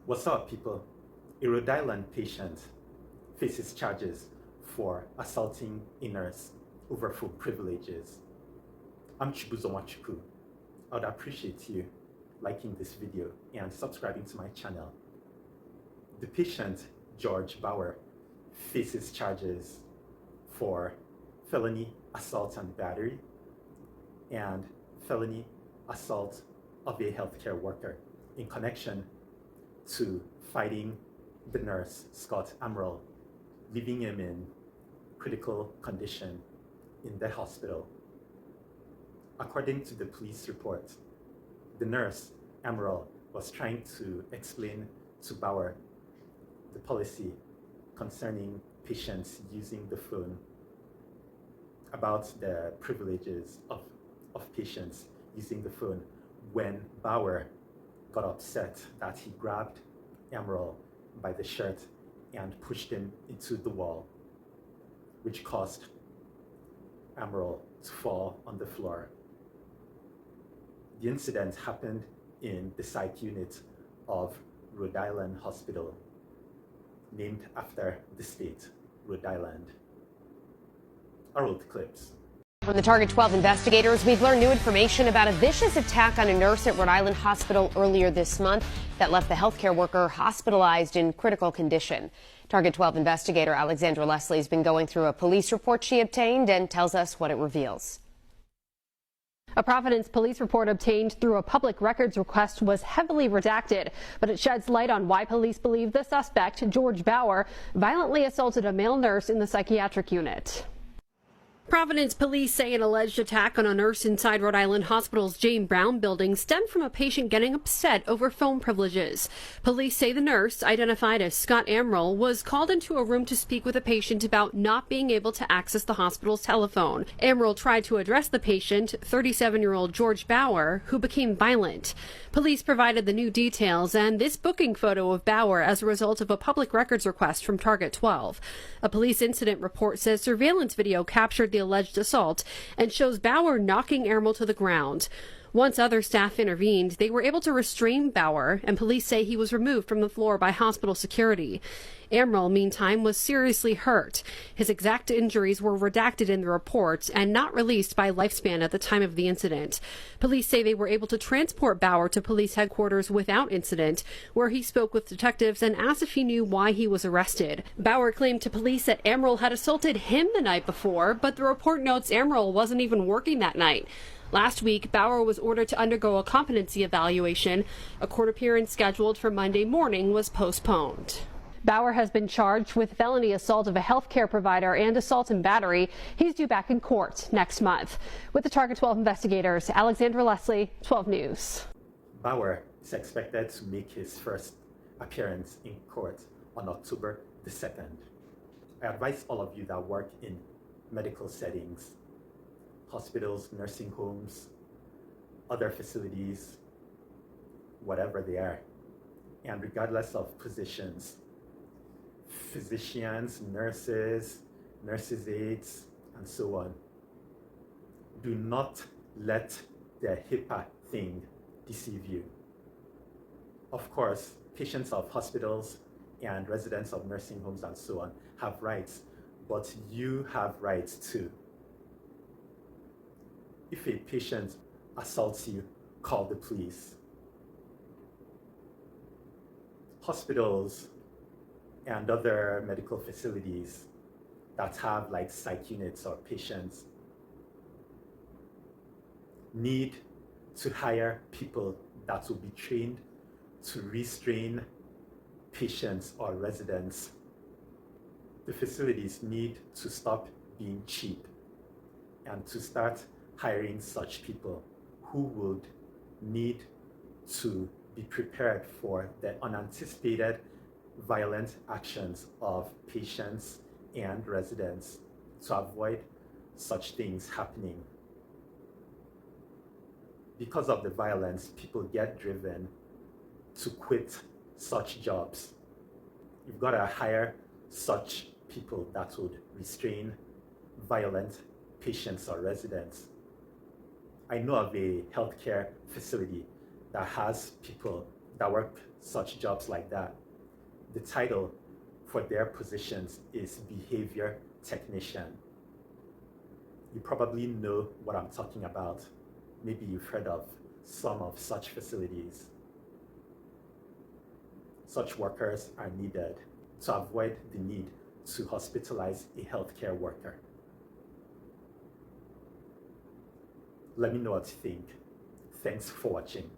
What's up, people? A Rhode Island patient faces charges for assaulting a nurse over full privileges. I'm Chibuzo Nwachukwu. I would appreciate you liking this video and subscribing to my channel. The patient, George Bauer, faces charges for felony assault and battery and felony assault of a healthcare worker in connection to fighting the nurse, Scott Amaral, leaving him in critical condition in the hospital. According to the police report, the nurse, Amaral, was trying to explain to Bauer the policy concerning patients using the phone, about the privileges of patients using the phone, when Bauer got upset that he grabbed Amaral by the shirt and pushed him into the wall, which caused Amaral to fall on the floor. The incident happened in the psych unit of Rhode Island Hospital, named after the state, Rhode Island. I rolled the clips. From the Target 12 investigators, we've learned new information about a vicious attack on a nurse at Rhode Island Hospital earlier this month that left the healthcare worker hospitalized in critical condition. Target 12 investigator Alexandra Leslie has been going through a police report she obtained and tells us what it reveals. A Providence police report obtained through a public records request was heavily redacted, but it sheds light on why police believe the suspect, George Bauer, violently assaulted a male nurse in the psychiatric unit. Providence police say an alleged attack on a nurse inside Rhode Island Hospital's Jane Brown building stemmed from a patient getting upset over phone privileges. Police say the nurse, identified as Scott Amaral, was called into a room to speak with a patient about not being able to access the hospital's telephone. Amaral tried to address the patient, 37-year-old George Bauer, who became violent. Police provided the new details and this booking photo of Bauer as a result of a public records request from Target 12. A police incident report says surveillance video captured the alleged assault and shows Bauer knocking Amaral to the ground. Once other staff intervened, they were able to restrain Bauer, and police say he was removed from the floor by hospital security. Amaral, meantime, was seriously hurt. His exact injuries were redacted in the report and not released by Lifespan at the time of the incident. Police say they were able to transport Bauer to police headquarters without incident, where he spoke with detectives and asked if he knew why he was arrested. Bauer claimed to police that Amaral had assaulted him the night before, but the report notes Amaral wasn't even working that night. Last week, Bauer was ordered to undergo a competency evaluation. A court appearance scheduled for Monday morning was postponed. Bauer has been charged with felony assault of a healthcare provider and assault and battery. He's due back in court next month. With the Target 12 investigators, Alexandra Leslie, 12 News. Bauer is expected to make his first appearance in court on October the 2nd. I advise all of you that work in medical settings, hospitals, nursing homes, other facilities, whatever they are, and regardless of positions, physicians, nurses, nurses' aides, and so on, do not let the HIPAA thing deceive you. Of course, patients of hospitals and residents of nursing homes and so on have rights, but you have rights too. If a patient assaults you, call the police. Hospitals and other medical facilities that have like psych units or patients need to hire people that will be trained to restrain patients or residents. The facilities need to stop being cheap and to start hiring such people who would need to be prepared for the unanticipated violent actions of patients and residents to avoid such things happening. Because of the violence, people get driven to quit such jobs. You've got to hire such people that would restrain violent patients or residents. I know of a healthcare facility that has people that work such jobs like that. The title for their positions is behavior technician. You probably know what I'm talking about. Maybe you've heard of some of such facilities. Such workers are needed to avoid the need to hospitalize a healthcare worker. Let me know what you think. Thanks for watching.